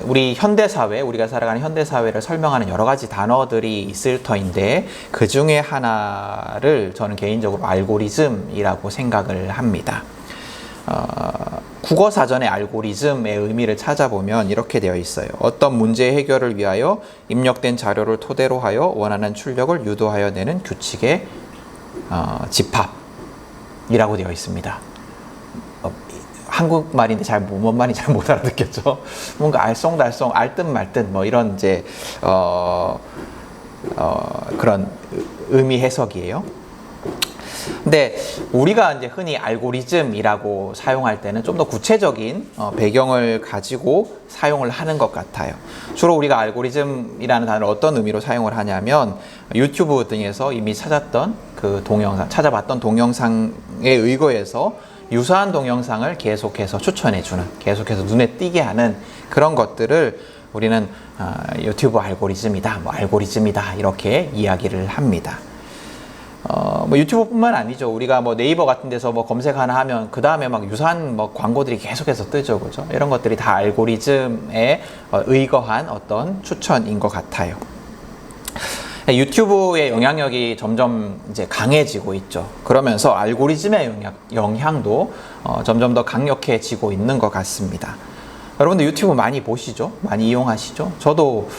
우리 현대사회, 우리가 살아가는 현대사회를 설명하는 여러 가지 단어들이 있을 터인데 그 중에 하나를 저는 개인적으로 알고리즘이라고 생각을 합니다. 국어사전의 알고리즘의 의미를 찾아보면 이렇게 되어 있어요. 어떤 문제 해결을 위하여 입력된 자료를 토대로 하여 원하는 출력을 유도하여 내는 규칙의 집합이라고 되어 있습니다. 한국말인데 뭔 말인지 잘 못 알아듣겠죠. 뭔가 알쏭달쏭, 알듯 말듯 뭐 이런 이제 그런 의미 해석이에요. 근데 우리가 이제 흔히 알고리즘이라고 사용할 때는 좀 더 구체적인 배경을 가지고 사용을 하는 것 같아요. 주로 우리가 알고리즘이라는 단어를 어떤 의미로 사용을 하냐면 유튜브 등에서 이미 찾았던 그 동영상, 찾아봤던 동영상에 의거해서 유사한 동영상을 계속해서 추천해주는, 계속해서 눈에 띄게 하는 그런 것들을 우리는 유튜브 알고리즘이다, 뭐 알고리즘이다 이렇게 이야기를 합니다. 뭐 유튜브뿐만 아니죠. 우리가 뭐 네이버 같은 데서 뭐 검색 하나 하면 그 다음에 막 유사한 뭐 광고들이 계속해서 뜨죠, 그죠? 이런 것들이 다 알고리즘에 의거한 어떤 추천인 것 같아요. 유튜브의 영향력이 점점 이제 강해지고 있죠. 그러면서 알고리즘의 영향도 점점 더 강력해지고 있는 것 같습니다. 여러분들 유튜브 많이 보시죠? 많이 이용하시죠? 저도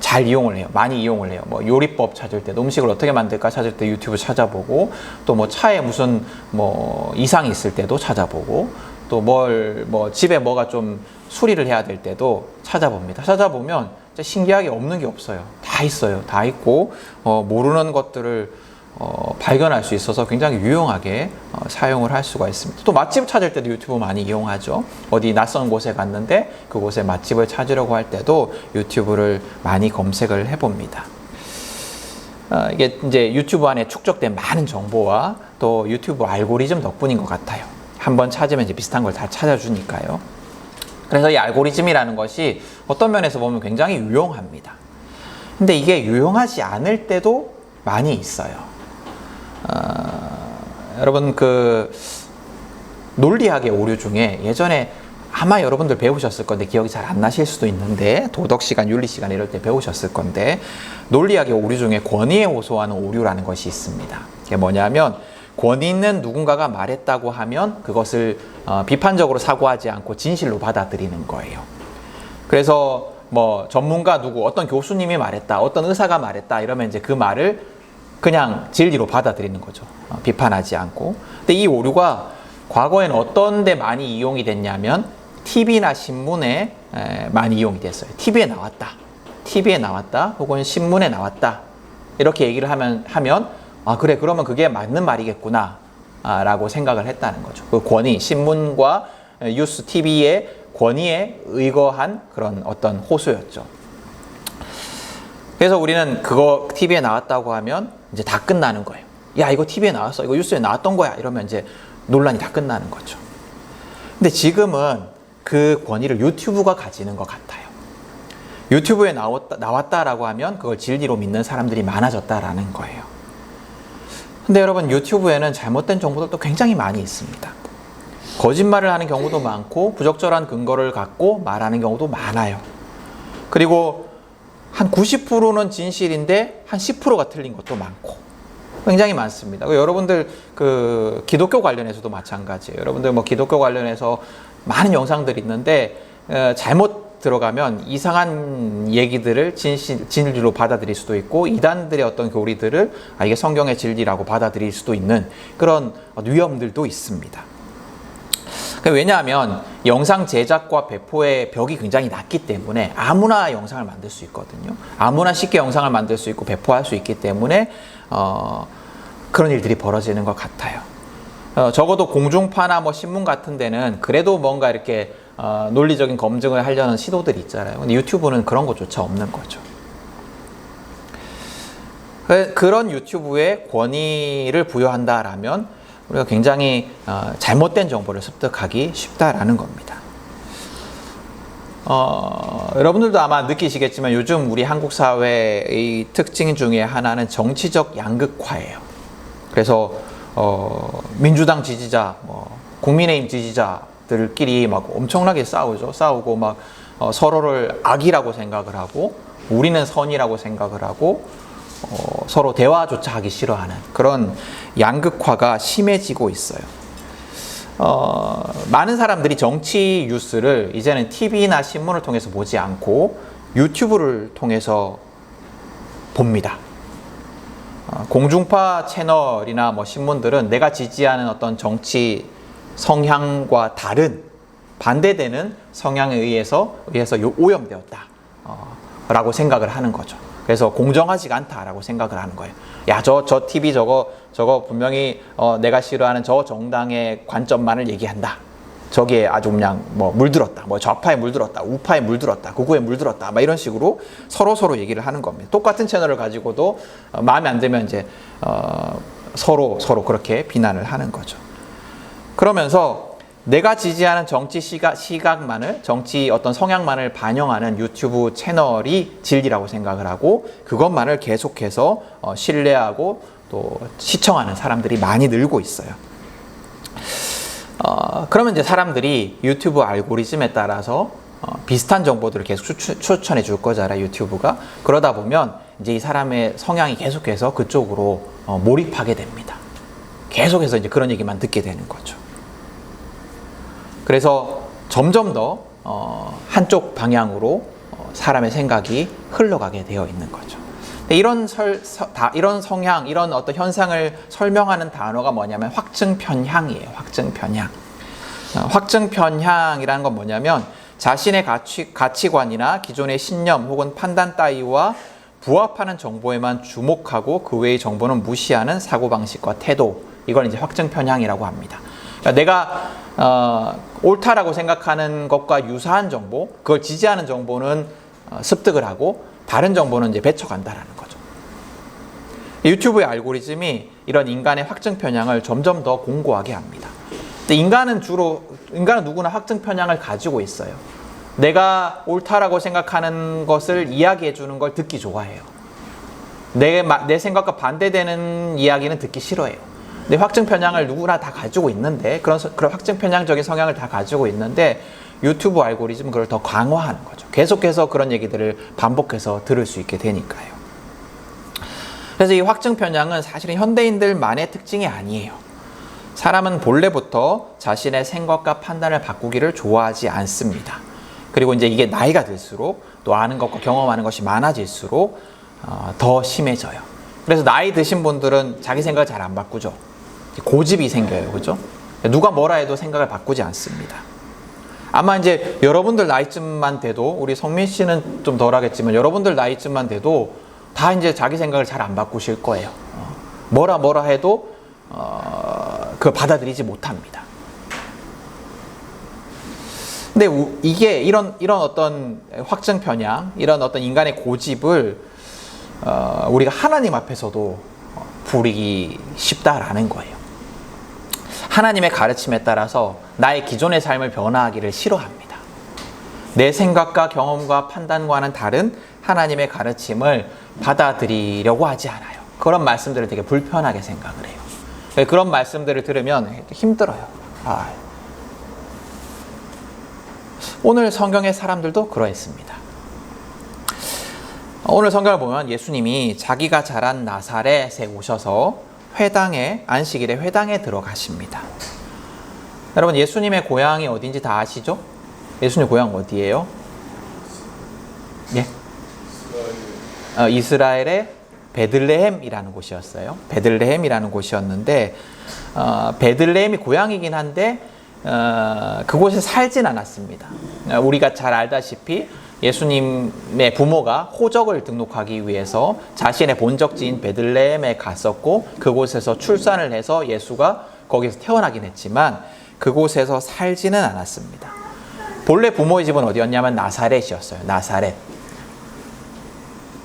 잘 이용을 해요. 많이 이용을 해요. 뭐 요리법 찾을 때, 음식을 어떻게 만들까 찾을 때 유튜브 찾아보고, 또 뭐 차에 무슨 뭐 이상이 있을 때도 찾아보고, 또 뭐 집에 뭐가 좀 수리를 해야 될 때도 찾아봅니다. 찾아보면 신기하게 없는 게 없어요. 다 있어요. 다 있고 모르는 것들을 발견할 수 있어서 굉장히 유용하게 사용을 할 수가 있습니다. 또 맛집 찾을 때도 유튜브 많이 이용하죠. 어디 낯선 곳에 갔는데 그곳에 맛집을 찾으려고 할 때도 유튜브를 많이 검색을 해봅니다. 이게 이제 유튜브 안에 축적된 많은 정보와 또 유튜브 알고리즘 덕분인 것 같아요. 한번 찾으면 이제 비슷한 걸 다 찾아주니까요. 그래서 이 알고리즘이라는 것이 어떤 면에서 보면 굉장히 유용합니다. 근데 이게 유용하지 않을 때도 많이 있어요. 여러분 그 논리학의 오류 중에 예전에 아마 여러분들 배우셨을 건데 기억이 잘 안 나실 수도 있는데 도덕시간, 윤리시간 이럴 때 배우셨을 건데 논리학의 오류 중에 권위에 호소하는 오류라는 것이 있습니다. 그게 뭐냐면 권위 있는 누군가가 말했다고 하면 그것을 비판적으로 사고하지 않고 진실로 받아들이는 거예요. 그래서 뭐 전문가 누구, 어떤 교수님이 말했다, 어떤 의사가 말했다 이러면 이제 그 말을 그냥 진리로 받아들이는 거죠. 비판하지 않고. 근데 이 오류가 과거에는 어떤 데 많이 이용이 됐냐면 TV나 신문에 많이 이용이 됐어요. TV에 나왔다 혹은 신문에 나왔다 이렇게 얘기를 하면 그래 그러면 그게 맞는 말이겠구나 라고 생각을 했다는 거죠. 그 권위, 신문과 뉴스, TV의 권위에 의거한 그런 어떤 호소였죠. 그래서 우리는 그거 TV에 나왔다고 하면 이제 다 끝나는 거예요. 야 이거 TV에 나왔어, 이거 뉴스에 나왔던 거야 이러면 이제 논란이 다 끝나는 거죠. 근데 지금은 그 권위를 유튜브가 가지는 것 같아요. 유튜브에 나왔다라고 하면 그걸 진리로 믿는 사람들이 많아졌다라는 거예요. 근데 여러분 유튜브에는 잘못된 정보들도 굉장히 많이 있습니다. 거짓말을 하는 경우도 많고 부적절한 근거를 갖고 말하는 경우도 많아요. 그리고 한 90%는 진실인데 한 10%가 틀린 것도 많고 굉장히 많습니다. 여러분들 그 기독교 관련해서도 마찬가지예요. 여러분들 뭐 기독교 관련해서 많은 영상들이 있는데 잘못 들어가면 이상한 얘기들을 진리로 받아들일 수도 있고 이단들의 어떤 교리들을 이게 성경의 진리라고 받아들일 수도 있는 그런 위험들도 있습니다. 왜냐하면 영상 제작과 배포의 벽이 굉장히 낮기 때문에 아무나 영상을 만들 수 있거든요. 아무나 쉽게 영상을 만들 수 있고 배포할 수 있기 때문에 그런 일들이 벌어지는 것 같아요. 적어도 공중파나 뭐 신문 같은 데는 그래도 뭔가 이렇게 논리적인 검증을 하려는 시도들이 있잖아요. 근데 유튜브는 그런 것조차 없는 거죠. 그런 유튜브에 권위를 부여한다라면 우리가 굉장히 잘못된 정보를 습득하기 쉽다라는 겁니다. 여러분들도 아마 느끼시겠지만 요즘 우리 한국 사회의 특징 중에 하나는 정치적 양극화예요. 그래서 민주당 지지자, 국민의힘 지지자 가족들끼리 막 엄청나게 싸우죠. 싸우고 막 서로를 악이라고 생각을 하고 우리는 선이라고 생각을 하고 서로 대화조차 하기 싫어하는 그런 양극화가 심해지고 있어요. 많은 사람들이 정치 뉴스를 이제는 TV나 신문을 통해서 보지 않고 유튜브를 통해서 봅니다. 공중파 채널이나 뭐 신문들은 내가 지지하는 어떤 정치 성향과 다른 반대되는 성향에 의해서 오염되었다 라고 생각을 하는 거죠. 그래서 공정하지가 않다라고 생각을 하는 거예요. 야, 저 TV 저거 분명히 내가 싫어하는 저 정당의 관점만을 얘기한다. 저기에 아주 그냥 뭐 물들었다. 뭐 좌파에 물들었다. 우파에 물들었다. 극우에 물들었다. 막 이런 식으로 서로 얘기를 하는 겁니다. 똑같은 채널을 가지고도 마음에 안 들면 이제 서로 그렇게 비난을 하는 거죠. 그러면서 내가 지지하는 정치 시각만을, 정치 어떤 성향만을 반영하는 유튜브 채널이 진리라고 생각을 하고 그것만을 계속해서 신뢰하고 또 시청하는 사람들이 많이 늘고 있어요. 그러면 이제 사람들이 유튜브 알고리즘에 따라서 비슷한 정보들을 계속 추천해 줄 거잖아요, 유튜브가. 그러다 보면 이제 이 사람의 성향이 계속해서 그쪽으로 몰입하게 됩니다. 계속해서 이제 그런 얘기만 듣게 되는 거죠. 그래서 점점 더 한쪽 방향으로 사람의 생각이 흘러가게 되어 있는 거죠. 이런 성향, 이런 어떤 현상을 설명하는 단어가 뭐냐면 확증편향이에요. 확증편향. 확증편향이라는 건 뭐냐면 자신의 가치관이나 기존의 신념 혹은 판단 따위와 부합하는 정보에만 주목하고 그 외의 정보는 무시하는 사고방식과 태도. 이걸 이제 확증편향이라고 합니다. 그러니까 내가 옳다라고 생각하는 것과 유사한 정보, 그걸 지지하는 정보는 습득을 하고 다른 정보는 이제 배척한다라는 거죠. 유튜브의 알고리즘이 이런 인간의 확증 편향을 점점 더 공고하게 합니다. 근데 인간은 누구나 확증 편향을 가지고 있어요. 내가 옳다라고 생각하는 것을 이야기해 주는 걸 듣기 좋아해요. 내 생각과 반대되는 이야기는 듣기 싫어해요. 근데 확증 편향을 누구나 다 가지고 있는데 그런 확증 편향적인 성향을 다 가지고 있는데 유튜브 알고리즘은 그걸 더 강화하는 거죠. 계속해서 그런 얘기들을 반복해서 들을 수 있게 되니까요. 그래서 이 확증 편향은 사실은 현대인들만의 특징이 아니에요. 사람은 본래부터 자신의 생각과 판단을 바꾸기를 좋아하지 않습니다. 그리고 이제 이게 나이가 들수록 또 아는 것과 경험하는 것이 많아질수록 더 심해져요. 그래서 나이 드신 분들은 자기 생각을 잘 안 바꾸죠. 고집이 생겨요. 그죠? 누가 뭐라 해도 생각을 바꾸지 않습니다. 아마 이제 여러분들 나이쯤만 돼도, 우리 성민 씨는 좀 덜 하겠지만 여러분들 나이쯤만 돼도 다 이제 자기 생각을 잘 안 바꾸실 거예요. 뭐라 해도 그걸 받아들이지 못합니다. 근데 이게 이런 어떤 확증 편향, 이런 어떤 인간의 고집을 우리가 하나님 앞에서도 부리기 쉽다라는 거예요. 하나님의 가르침에 따라서 나의 기존의 삶을 변화하기를 싫어합니다. 내 생각과 경험과 판단과는 다른 하나님의 가르침을 받아들이려고 하지 않아요. 그런 말씀들을 되게 불편하게 생각을 해요. 그런 말씀들을 들으면 힘들어요. 오늘 성경의 사람들도 그러했습니다. 오늘 성경을 보면 예수님이 자기가 자란 나사렛에 오셔서 안식일에 회당에 들어가십니다. 여러분, 예수님의 고향이 어딘지 다 아시죠? 예수님 고향 어디예요? 예? 이스라엘의 베들레헴이라는 곳이었어요. 베들레헴이라는 곳이었는데 베들레헴이 고향이긴 한데 그곳에 살진 않았습니다. 우리가 잘 알다시피 예수님의 부모가 호적을 등록하기 위해서 자신의 본적지인 베들레헴에 갔었고 그곳에서 출산을 해서 예수가 거기서 태어나긴 했지만 그곳에서 살지는 않았습니다. 본래 부모의 집은 어디였냐면 나사렛이었어요. 나사렛.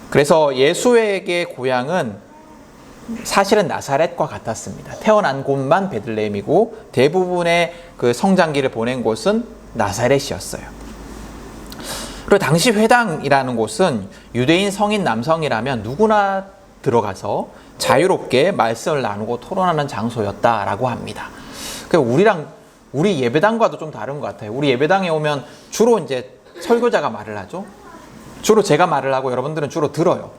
그래서 예수에게 고향은 사실은 나사렛과 같았습니다. 태어난 곳만 베들레헴이고 대부분의 그 성장기를 보낸 곳은 나사렛이었어요. 그리고 당시 회당이라는 곳은 유대인 성인 남성이라면 누구나 들어가서 자유롭게 말씀을 나누고 토론하는 장소였다라고 합니다. 우리랑 우리 예배당과도 좀 다른 것 같아요. 우리 예배당에 오면 주로 이제 설교자가 말을 하죠. 주로 제가 말을 하고 여러분들은 주로 들어요.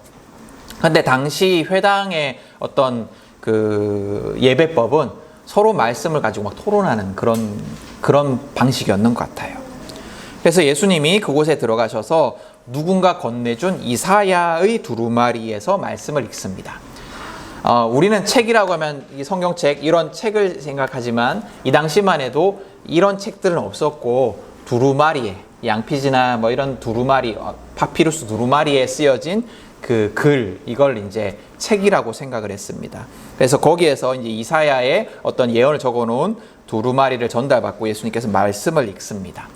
근데 당시 회당의 어떤 그 예배법은 서로 말씀을 가지고 막 토론하는 그런 방식이었는 것 같아요. 그래서 예수님이 그곳에 들어가셔서 누군가 건네준 이사야의 두루마리에서 말씀을 읽습니다. 우리는 책이라고 하면 이 성경책 이런 책을 생각하지만 이 당시만 해도 이런 책들은 없었고 두루마리에 양피지나 뭐 이런 두루마리 파피루스 두루마리에 쓰여진 그 글 이걸 이제 책이라고 생각을 했습니다. 그래서 거기에서 이제 이사야의 어떤 예언을 적어놓은 두루마리를 전달받고 예수님께서 말씀을 읽습니다.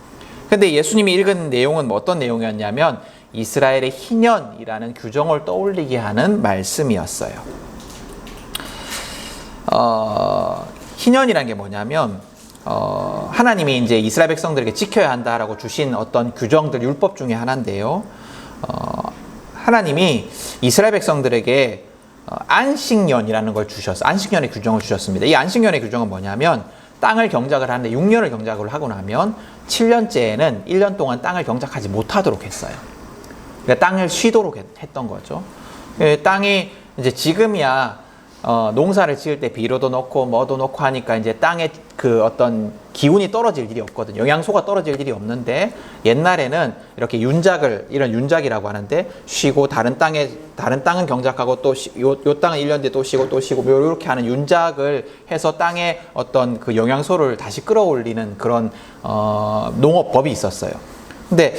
근데 예수님이 읽은 내용은 뭐 어떤 내용이었냐면 이스라엘의 희년이라는 규정을 떠올리게 하는 말씀이었어요. 희년이라는 게 뭐냐면 하나님이 이제 이스라엘 백성들에게 지켜야 한다라고 주신 어떤 규정들 율법 중에 하나인데요. 하나님이 이스라엘 백성들에게 안식년이라는 걸 주셨어요. 안식년의 규정을 주셨습니다. 이 안식년의 규정은 뭐냐면 땅을 경작을 하는데 6년을 경작을 하고 나면 7년째에는 1년 동안 땅을 경작하지 못하도록 했어요. 그러니까 땅을 쉬도록 했던 거죠. 땅이 이제 지금이야 농사를 지을 때 비료도 넣고 뭐도 넣고 하니까 이제 땅에 그 어떤 기운이 떨어질 일이 없거든요. 영양소가 떨어질 일이 없는데 옛날에는 이렇게 이런 윤작이라고 하는데 쉬고 다른 땅은 경작하고 또 요 땅은 1년 뒤에 또 쉬고 이렇게 하는 윤작을 해서 땅에 어떤 그 영양소를 다시 끌어올리는 그런 농업법이 있었어요. 근데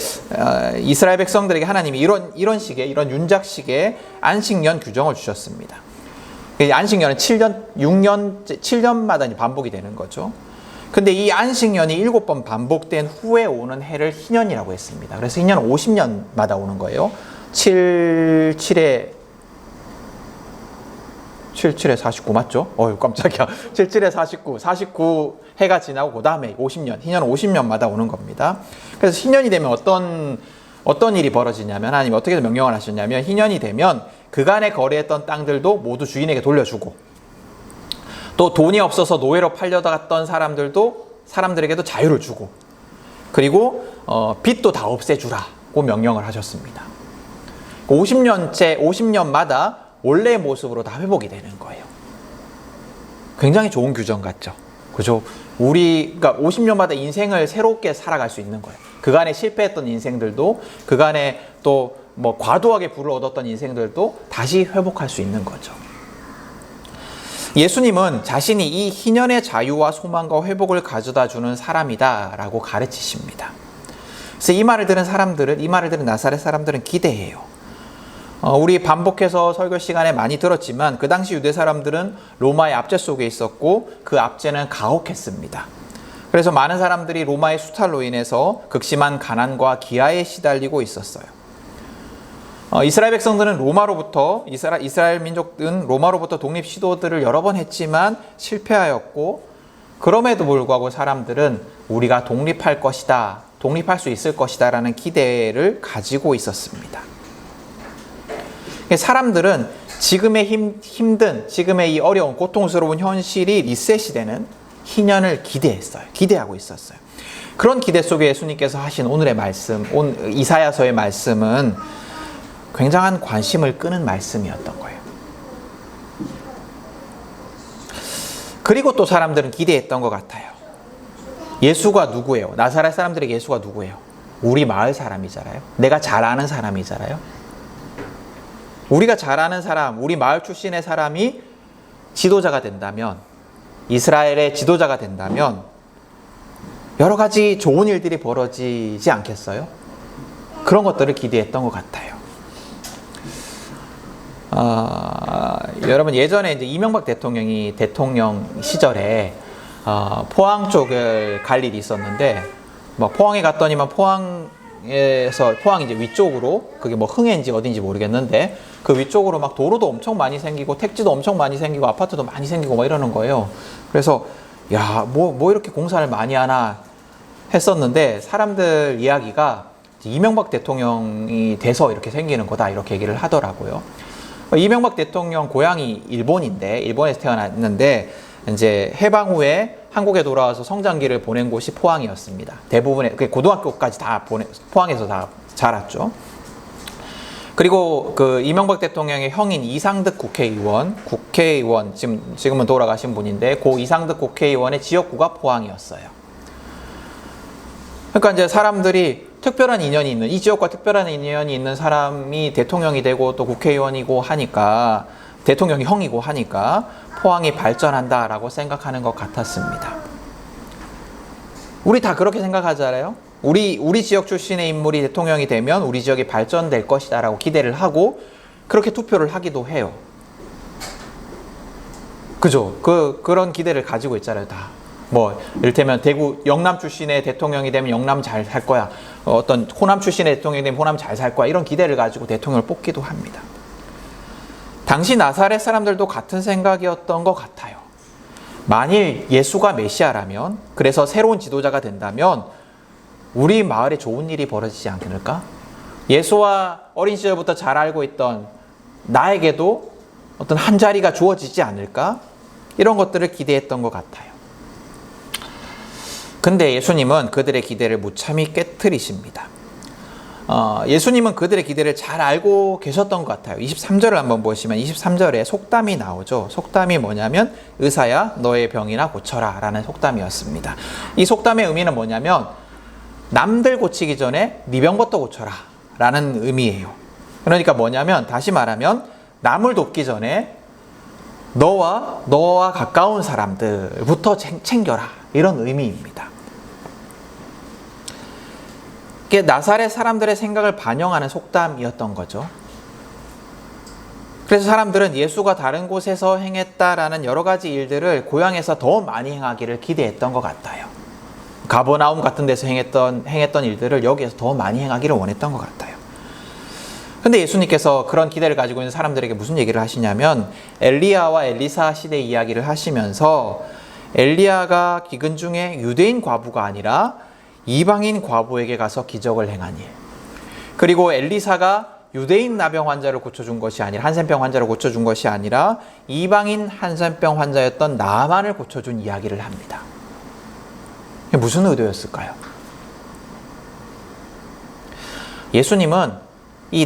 이스라엘 백성들에게 하나님이 이런 윤작식의 안식년 규정을 주셨습니다. 안식년은 7년마다 반복이 되는 거죠. 근데 이 안식년이 7번 반복된 후에 오는 해를 희년이라고 했습니다. 그래서 희년은 50년마다 오는 거예요. 7에 49 맞죠? 깜짝이야. 77에 49 해가 지나고 그 다음에 50년, 희년은 50년마다 오는 겁니다. 그래서 희년이 되면 어떤 일이 벌어지냐면 하나님이 어떻게 명령을 하셨냐면 희년이 되면 그간에 거래했던 땅들도 모두 주인에게 돌려주고 또 돈이 없어서 노예로 팔려갔던 사람들에게도 자유를 주고 그리고 빚도 다 없애주라고 명령을 하셨습니다. 50년마다 원래의 모습으로 다 회복이 되는 거예요. 굉장히 좋은 규정 같죠? 그죠? 그러니까 50년마다 인생을 새롭게 살아갈 수 있는 거예요. 그간에 실패했던 인생들도 그간에 또 뭐 과도하게 부를 얻었던 인생들도 다시 회복할 수 있는 거죠. 예수님은 자신이 이 희년의 자유와 소망과 회복을 가져다 주는 사람이다라고 가르치십니다. 그래서 이 말을 들은 나사렛 사람들은 기대해요. 우리 반복해서 설교 시간에 많이 들었지만 그 당시 유대 사람들은 로마의 압제 속에 있었고 그 압제는 가혹했습니다. 그래서 많은 사람들이 로마의 수탈로 인해서 극심한 가난과 기아에 시달리고 있었어요. 이스라엘 백성들은 이스라엘 민족은 로마로부터 독립 시도들을 여러 번 했지만 실패하였고 그럼에도 불구하고 사람들은 우리가 독립할 수 있을 것이다 라는 기대를 가지고 있었습니다. 사람들은 지금의 지금의 이 어려운 고통스러운 현실이 리셋이 되는 희년을 기대하고 있었어요. 그런 기대 속에 예수님께서 하신 오늘의 말씀, 이사야서의 말씀은 굉장한 관심을 끄는 말씀이었던 거예요. 그리고 또 사람들은 기대했던 것 같아요. 예수가 누구예요? 나사렛 사람들에게 예수가 누구예요? 우리 마을 사람이잖아요. 내가 잘 아는 사람이잖아요. 우리가 잘 아는 사람, 우리 마을 출신의 사람이 지도자가 된다면, 이스라엘의 지도자가 된다면 여러 가지 좋은 일들이 벌어지지 않겠어요? 그런 것들을 기대했던 것 같아요. 여러분 예전에 이제 이명박 대통령이 대통령 시절에 포항 쪽을 갈 일이 있었는데 뭐 포항에 갔더니만 포항 이제 위쪽으로 그게 뭐 흥해인지 어딘지 모르겠는데 그 위쪽으로 막 도로도 엄청 많이 생기고 택지도 엄청 많이 생기고 아파트도 많이 생기고 막 이러는 거예요. 그래서 뭐 이렇게 공사를 많이 하나 했었는데 사람들 이야기가 이명박 대통령이 돼서 이렇게 생기는 거다 이렇게 얘기를 하더라고요. 이명박 대통령 고향이 일본인데 일본에서 태어났는데 이제 해방 후에 한국에 돌아와서 성장기를 보낸 곳이 포항이었습니다. 대부분의 고등학교까지 다 포항에서 다 자랐죠. 그리고 그 이명박 대통령의 형인 이상득 국회의원 지금은 돌아가신 분인데 고 이상득 국회의원의 지역구가 포항이었어요. 그러니까 이제 사람들이 특별한 인연이 있는 이 지역과 특별한 인연이 있는 사람이 대통령이 되고 또 국회의원이고 하니까 대통령이 형이고 하니까 포항이 발전한다라고 생각하는 것 같았습니다. 우리 다 그렇게 생각하잖아요. 우리 지역 출신의 인물이 대통령이 되면 우리 지역이 발전될 것이다 라고 기대를 하고 그렇게 투표를 하기도 해요. 그죠? 그런 기대를 가지고 있잖아요, 다. 뭐, 이를테면 대구 영남 출신의 대통령이 되면 영남 잘 살 거야. 어떤 호남 출신의 대통령이 되면 호남 잘 살 거야. 이런 기대를 가지고 대통령을 뽑기도 합니다. 당시 나사렛 사람들도 같은 생각이었던 것 같아요. 만일 예수가 메시아라면, 그래서 새로운 지도자가 된다면 우리 마을에 좋은 일이 벌어지지 않을까? 예수와 어린 시절부터 잘 알고 있던 나에게도 어떤 한 자리가 주어지지 않을까? 이런 것들을 기대했던 것 같아요. 근데 예수님은 그들의 기대를 무참히 깨트리십니다. 예수님은 그들의 기대를 잘 알고 계셨던 것 같아요. 23절을 한번 보시면 23절에 속담이 나오죠. 속담이 뭐냐면 의사야 너의 병이나 고쳐라 라는 속담이었습니다. 이 속담의 의미는 뭐냐면 남들 고치기 전에 네 병부터 고쳐라 라는 의미예요. 그러니까 뭐냐면 다시 말하면 남을 돕기 전에 너와 가까운 사람들부터 챙겨라 이런 의미입니다. 이게 나사렛 사람들의 생각을 반영하는 속담이었던 거죠. 그래서 사람들은 예수가 다른 곳에서 행했다라는 여러 가지 일들을 고향에서 더 많이 행하기를 기대했던 것 같아요. 가버나움 같은 데서 행했던 일들을 여기에서 더 많이 행하기를 원했던 것 같아요. 근데 예수님께서 그런 기대를 가지고 있는 사람들에게 무슨 얘기를 하시냐면 엘리야와 엘리사 시대 이야기를 하시면서 엘리야가 기근 중에 유대인 과부가 아니라 이방인 과부에게 가서 기적을 행한 일, 그리고 엘리사가 유대인 나병 환자를 고쳐준 것이 아니라 한센병 환자를 고쳐준 것이 아니라 이방인 한센병 환자였던 나만을 고쳐준 이야기를 합니다. 이게 무슨 의도였을까요? 예수님은 이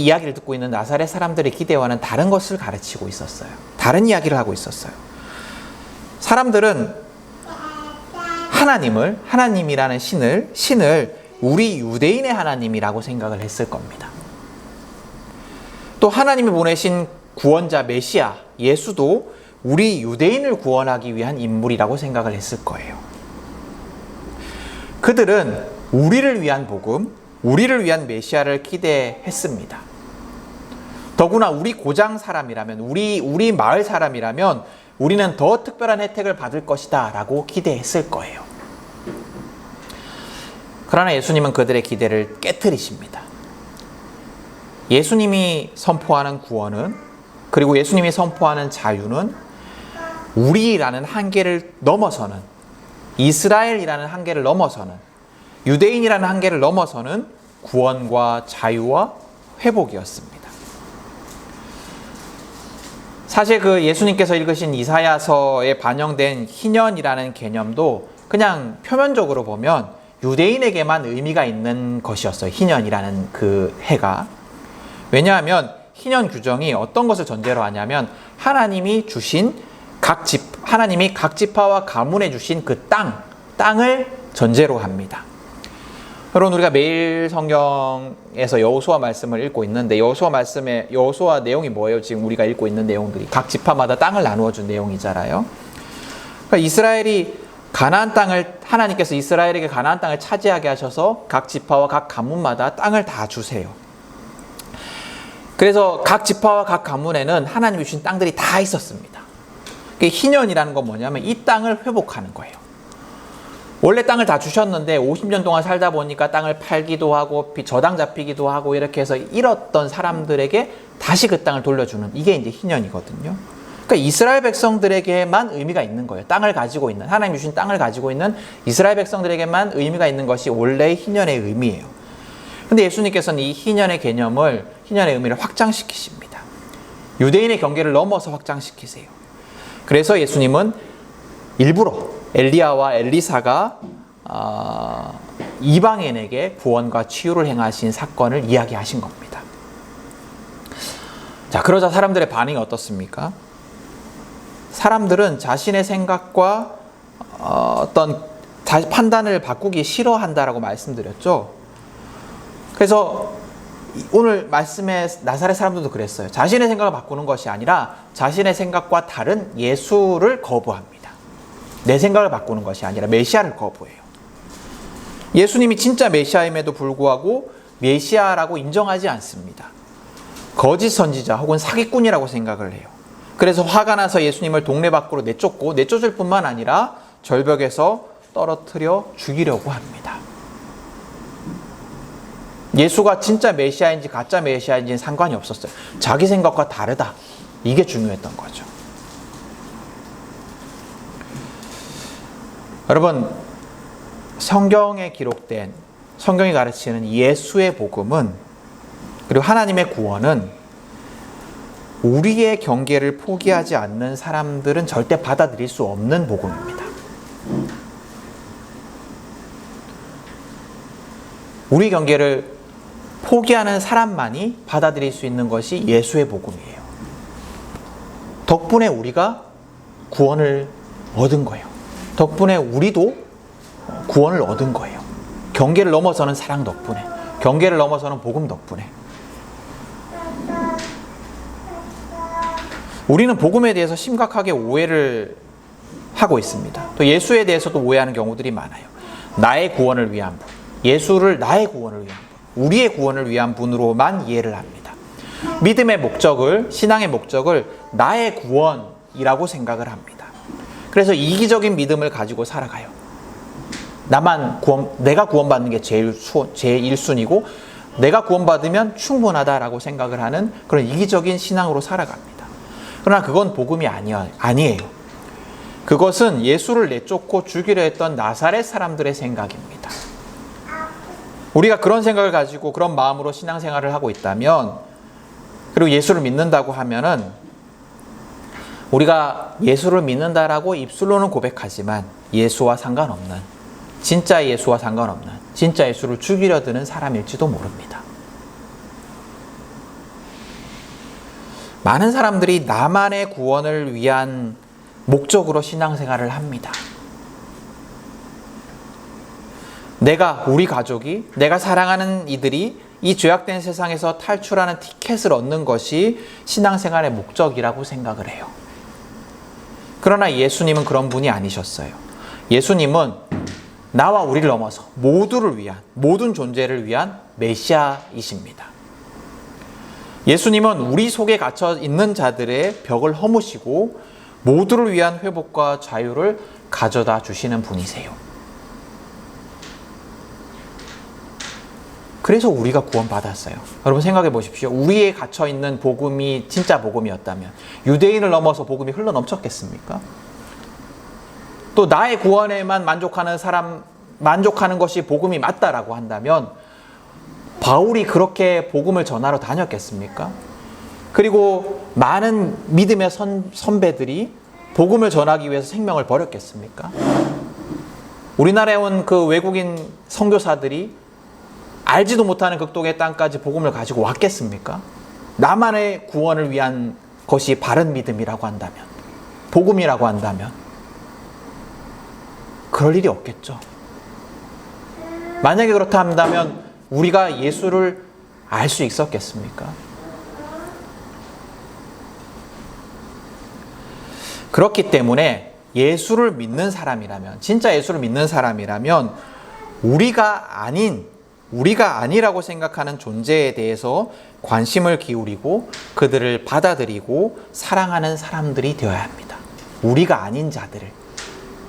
이야기를 듣고 있는 나사렛 사람들의 기대와는 다른 것을 가르치고 있었어요. 다른 이야기를 하고 있었어요. 사람들은 하나님이라는 신을 우리 유대인의 하나님이라고 생각을 했을 겁니다. 또 하나님이 보내신 구원자 메시아 예수도 우리 유대인을 구원하기 위한 인물이라고 생각을 했을 거예요. 그들은 우리를 위한 복음, 우리를 위한 메시아를 기대했습니다. 더구나 우리 고장 사람이라면, 우리 마을 사람이라면 우리는 더 특별한 혜택을 받을 것이다 라고 기대했을 거예요. 그러나 예수님은 그들의 기대를 깨트리십니다. 예수님이 선포하는 구원은, 그리고 예수님이 선포하는 자유는 우리라는 한계를 넘어서는, 이스라엘이라는 한계를 넘어서는, 유대인이라는 한계를 넘어서는 구원과 자유와 회복이었습니다. 사실 그 예수님께서 읽으신 이사야서에 반영된 희년이라는 개념도 그냥 표면적으로 보면 유대인에게만 의미가 있는 것이었어요. 희년이라는 그 해가. 왜냐하면 희년 규정이 어떤 것을 전제로 하냐면 하나님이 각 지파와 가문에 주신 그 땅을 전제로 합니다. 여러분, 우리가 매일 성경에서 여호수아 말씀을 읽고 있는데 여호수아 내용이 뭐예요? 지금 우리가 읽고 있는 내용들이 각 지파마다 땅을 나누어 준 내용이잖아요. 그러니까 이스라엘이 하나님께서 이스라엘에게 가나안 땅을 차지하게 하셔서 각 지파와 각 가문마다 땅을 다 주세요. 그래서 각 지파와 각 가문에는 하나님이 주신 땅들이 다 있었습니다. 희년이라는 건 뭐냐면 이 땅을 회복하는 거예요. 원래 땅을 다 주셨는데 50년 동안 살다 보니까 땅을 팔기도 하고 저당 잡히기도 하고 이렇게 해서 잃었던 사람들에게 다시 그 땅을 돌려주는, 이게 이제 희년이거든요. 그러니까 이스라엘 백성들에게만 의미가 있는 거예요. 땅을 가지고 있는, 하나님 주신 땅을 가지고 있는 이스라엘 백성들에게만 의미가 있는 것이 원래의 희년의 의미예요. 근데 예수님께서는 이 희년의 의미를 확장시키십니다. 유대인의 경계를 넘어서 확장시키세요. 그래서 예수님은 일부러 엘리야와 엘리사가 이방인에게 구원과 치유를 행하신 사건을 이야기하신 겁니다. 자, 그러자 사람들의 반응이 어떻습니까? 사람들은 자신의 생각과 어떤 판단을 바꾸기 싫어한다라고 말씀드렸죠. 그래서 오늘 말씀의 나사렛 사람들도 그랬어요. 자신의 생각을 바꾸는 것이 아니라 자신의 생각과 다른 예수를 거부합니다. 내 생각을 바꾸는 것이 아니라 메시아를 거부해요. 예수님이 진짜 메시아임에도 불구하고 메시아라고 인정하지 않습니다. 거짓 선지자 혹은 사기꾼이라고 생각을 해요. 그래서 화가 나서 예수님을 동네 밖으로 내쫓고, 내쫓을 뿐만 아니라 절벽에서 떨어뜨려 죽이려고 합니다. 예수가 진짜 메시아인지 가짜 메시아인지는 상관이 없었어요. 자기 생각과 다르다. 이게 중요했던 거죠. 여러분, 성경에 기록된, 성경이 가르치는 예수의 복음은, 그리고 하나님의 구원은 우리의 경계를 포기하지 않는 사람들은 절대 받아들일 수 없는 복음입니다. 우리 경계를 포기하는 사람만이 받아들일 수 있는 것이 예수의 복음이에요. 덕분에 우리가 구원을 얻은 거예요. 덕분에 우리도 구원을 얻은 거예요. 경계를 넘어서는 사랑 덕분에, 경계를 넘어서는 복음 덕분에. 우리는 복음에 대해서 심각하게 오해를 하고 있습니다. 또 예수에 대해서도 오해하는 경우들이 많아요. 나의 구원을 위한 분, 예수를 나의 구원을 위한 분, 우리의 구원을 위한 분으로만 이해를 합니다. 믿음의 목적을, 신앙의 목적을 나의 구원이라고 생각을 합니다. 그래서 이기적인 믿음을 가지고 살아가요. 내가 구원받는 게 제일 1순위고 내가 구원받으면 충분하다라고 생각을 하는 그런 이기적인 신앙으로 살아갑니다. 그러나 그건 복음이 아니에요. 그것은 예수를 내쫓고 죽이려 했던 나사렛 사람들의 생각입니다. 우리가 그런 생각을 가지고 그런 마음으로 신앙생활을 하고 있다면, 그리고 예수를 믿는다고 하면은, 우리가 예수를 믿는다라고 입술로는 고백하지만 예수와 상관없는, 진짜 예수와 상관없는, 진짜 예수를 죽이려 드는 사람일지도 모릅니다. 많은 사람들이 나만의 구원을 위한 목적으로 신앙생활을 합니다. 우리 가족이, 내가 사랑하는 이들이 이 죄악된 세상에서 탈출하는 티켓을 얻는 것이 신앙생활의 목적이라고 생각을 해요. 그러나 예수님은 그런 분이 아니셨어요. 예수님은 나와 우리를 넘어서 모두를 위한, 모든 존재를 위한 메시아이십니다. 예수님은 우리 속에 갇혀 있는 자들의 벽을 허무시고 모두를 위한 회복과 자유를 가져다 주시는 분이세요. 그래서 우리가 구원받았어요. 여러분 생각해 보십시오. 우리에 갇혀 있는 복음이 진짜 복음이었다면 유대인을 넘어서 복음이 흘러넘쳤겠습니까? 또 나의 구원에만 만족하는 것이 복음이 맞다라고 한다면 바울이 그렇게 복음을 전하러 다녔겠습니까? 그리고 많은 믿음의 선배들이 복음을 전하기 위해서 생명을 버렸겠습니까? 우리나라에 온 그 외국인 선교사들이 알지도 못하는 극동의 땅까지 복음을 가지고 왔겠습니까? 나만의 구원을 위한 것이 바른 믿음이라고 한다면, 복음이라고 한다면 그럴 일이 없겠죠. 만약에 그렇다 한다면 우리가 예수를 알 수 있었겠습니까? 그렇기 때문에 예수를 믿는 사람이라면, 진짜 예수를 믿는 사람이라면 우리가 아니라고 생각하는 존재에 대해서 관심을 기울이고 그들을 받아들이고 사랑하는 사람들이 되어야 합니다. 우리가 아닌 자들을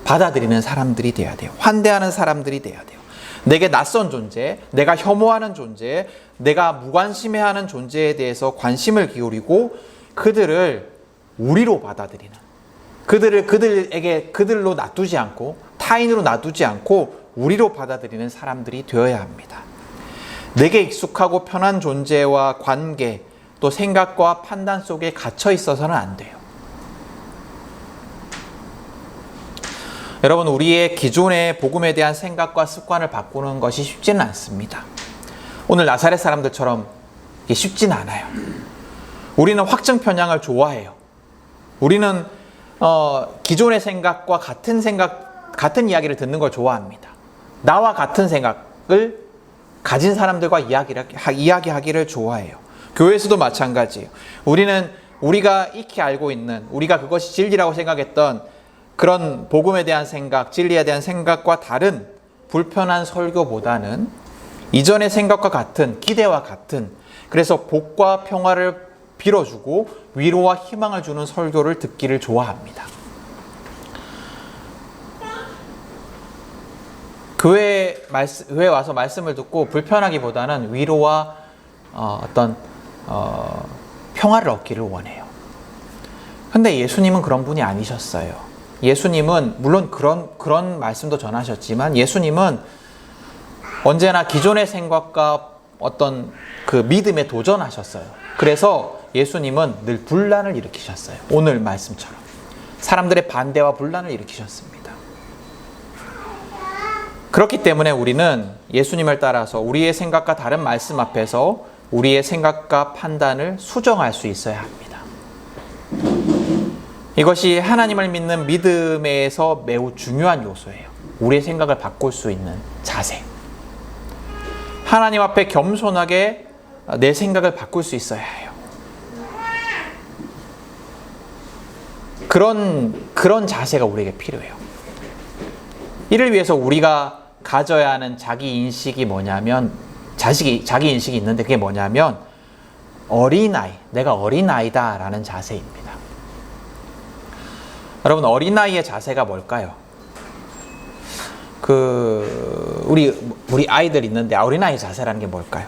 받아들이는 사람들이 되어야 돼요. 환대하는 사람들이 되어야 돼요. 내게 낯선 존재, 내가 혐오하는 존재, 내가 무관심해하는 존재에 대해서 관심을 기울이고 그들을 우리로 받아들이는, 그들로 놔두지 않고, 타인으로 놔두지 않고 우리로 받아들이는 사람들이 되어야 합니다. 내게 익숙하고 편한 존재와 관계, 또 생각과 판단 속에 갇혀 있어서는 안 돼요. 여러분, 우리의 기존의 복음에 대한 생각과 습관을 바꾸는 것이 쉽지는 않습니다. 오늘 나사렛 사람들처럼 이게 쉽지는 않아요. 우리는 확증 편향을 좋아해요. 우리는 기존의 생각과 같은 이야기를 듣는 걸 좋아합니다. 나와 같은 생각을 가진 사람들과 이야기하기를 좋아해요. 교회에서도 마찬가지예요. 우리는 우리가 익히 알고 있는, 우리가 그것이 진리라고 생각했던 그런 복음에 대한 생각, 진리에 대한 생각과 다른 불편한 설교보다는 이전의 생각과 같은, 기대와 같은, 그래서 복과 평화를 빌어주고 위로와 희망을 주는 설교를 듣기를 좋아합니다. 교회에 와서 말씀을 듣고 불편하기보다는 위로와 평화를 얻기를 원해요. 근데 예수님은 그런 분이 아니셨어요. 예수님은 물론 그런 말씀도 전하셨지만 예수님은 언제나 기존의 생각과 어떤 그 믿음에 도전하셨어요. 그래서 예수님은 늘 분란을 일으키셨어요. 오늘 말씀처럼 사람들의 반대와 분란을 일으키셨습니다. 그렇기 때문에 우리는 예수님을 따라서 우리의 생각과 다른 말씀 앞에서 우리의 생각과 판단을 수정할 수 있어야 합니다. 이것이 하나님을 믿는 믿음에서 매우 중요한 요소예요. 우리의 생각을 바꿀 수 있는 자세. 하나님 앞에 겸손하게 내 생각을 바꿀 수 있어야 해요. 그런 자세가 우리에게 필요해요. 이를 위해서 우리가 가져야 하는 자기 인식이 뭐냐면, 자기 인식이 있는데 그게 뭐냐면 어린아이, 내가 어린아이다 라는 자세입니다. 여러분, 어린아이의 자세가 뭘까요? 우리 아이들 있는데 어린아이 자세라는 게 뭘까요?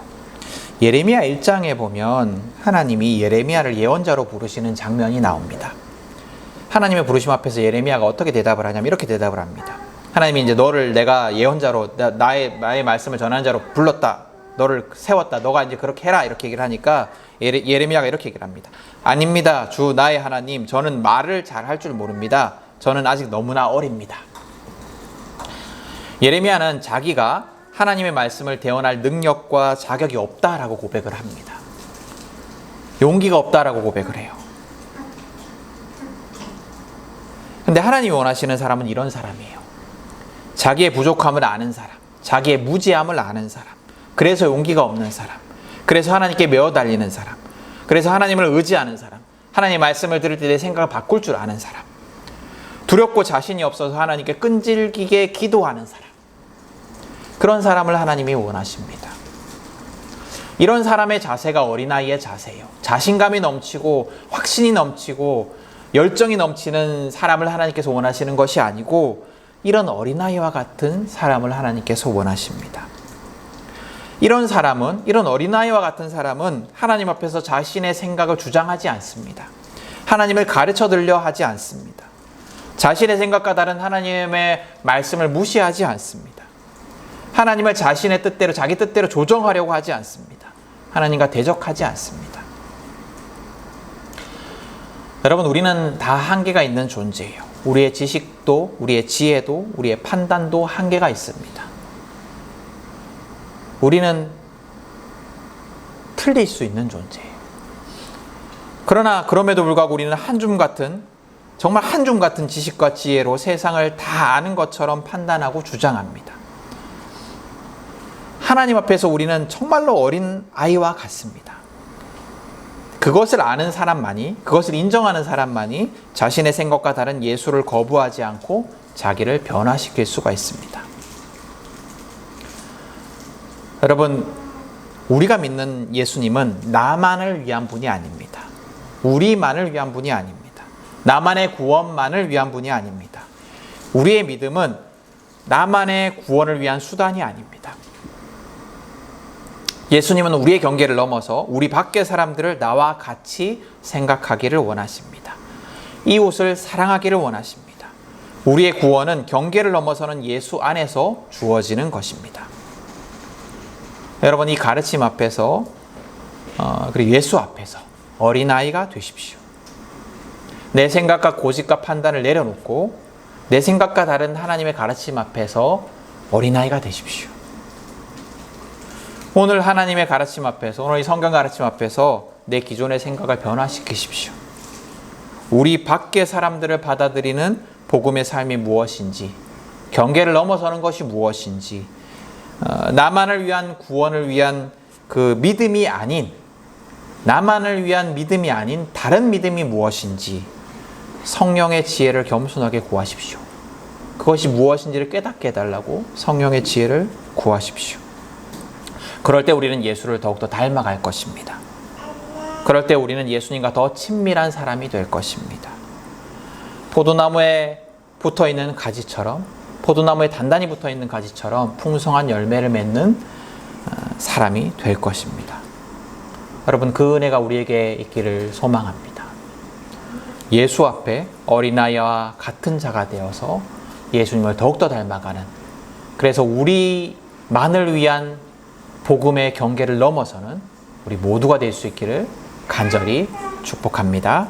예레미야 1장에 보면 하나님이 예레미야를 예언자로 부르시는 장면이 나옵니다. 하나님의 부르심 앞에서 예레미야가 어떻게 대답을 하냐면 이렇게 대답을 합니다. 하나님이 이제 너를 내가 예언자로, 나의 말씀을 전하는 자로 불렀다. 너를 세웠다. 너가 이제 그렇게 해라. 이렇게 얘기를 하니까 예레미야가 이렇게 얘기를 합니다. 아닙니다. 주 나의 하나님, 저는 말을 잘 할 줄 모릅니다. 저는 아직 너무나 어립니다. 예레미야는 자기가 하나님의 말씀을 대언할 능력과 자격이 없다라고 고백을 합니다. 용기가 없다라고 고백을 해요. 근데 하나님이 원하시는 사람은 이런 사람이에요. 자기의 부족함을 아는 사람, 자기의 무지함을 아는 사람, 그래서 용기가 없는 사람, 그래서 하나님께 매어 달리는 사람, 그래서 하나님을 의지하는 사람, 하나님의 말씀을 들을 때 내 생각을 바꿀 줄 아는 사람, 두렵고 자신이 없어서 하나님께 끈질기게 기도하는 사람, 그런 사람을 하나님이 원하십니다. 이런 사람의 자세가 어린아이의 자세예요. 자신감이 넘치고 확신이 넘치고 열정이 넘치는 사람을 하나님께서 원하시는 것이 아니고 이런 어린아이와 같은 사람을 하나님께서 원하십니다. 이런 어린아이와 같은 사람은 하나님 앞에서 자신의 생각을 주장하지 않습니다. 하나님을 가르쳐 들려 하지 않습니다. 자신의 생각과 다른 하나님의 말씀을 무시하지 않습니다. 하나님을 자신의 뜻대로, 자기 뜻대로 조정하려고 하지 않습니다. 하나님과 대적하지 않습니다. 여러분, 우리는 다 한계가 있는 존재예요. 우리의 지식도, 우리의 지혜도, 우리의 판단도 한계가 있습니다. 우리는 틀릴 수 있는 존재예요. 그러나 그럼에도 불구하고 우리는 정말 한 줌 같은 지식과 지혜로 세상을 다 아는 것처럼 판단하고 주장합니다. 하나님 앞에서 우리는 정말로 어린 아이와 같습니다. 그것을 아는 사람만이, 그것을 인정하는 사람만이 자신의 생각과 다른 예수를 거부하지 않고 자기를 변화시킬 수가 있습니다. 여러분, 우리가 믿는 예수님은 나만을 위한 분이 아닙니다. 우리만을 위한 분이 아닙니다. 나만의 구원만을 위한 분이 아닙니다. 우리의 믿음은 나만의 구원을 위한 수단이 아닙니다. 예수님은 우리의 경계를 넘어서 우리 밖의 사람들을 나와 같이 생각하기를 원하십니다. 이웃을 사랑하기를 원하십니다. 우리의 구원은 경계를 넘어서는 예수 안에서 주어지는 것입니다. 여러분, 이 가르침 앞에서 그리고 예수 앞에서 어린아이가 되십시오. 내 생각과 고집과 판단을 내려놓고 내 생각과 다른 하나님의 가르침 앞에서 어린아이가 되십시오. 오늘 하나님의 가르침 앞에서, 오늘 이 성경 가르침 앞에서 내 기존의 생각을 변화시키십시오. 우리 밖의 사람들을 받아들이는 복음의 삶이 무엇인지, 경계를 넘어서는 것이 무엇인지, 나만을 위한 구원을 위한 그 믿음이 아닌, 나만을 위한 믿음이 아닌 다른 믿음이 무엇인지 성령의 지혜를 겸손하게 구하십시오. 그것이 무엇인지를 깨닫게 해달라고 성령의 지혜를 구하십시오. 그럴 때 우리는 예수를 더욱더 닮아갈 것입니다. 그럴 때 우리는 예수님과 더 친밀한 사람이 될 것입니다. 포도나무에 붙어있는 가지처럼, 포도나무에 단단히 붙어있는 가지처럼 풍성한 열매를 맺는 사람이 될 것입니다. 여러분, 그 은혜가 우리에게 있기를 소망합니다. 예수 앞에 어린아이와 같은 자가 되어서 예수님을 더욱더 닮아가는, 그래서 우리만을 위한 복음의 경계를 넘어서는 우리 모두가 될 수 있기를 간절히 축복합니다.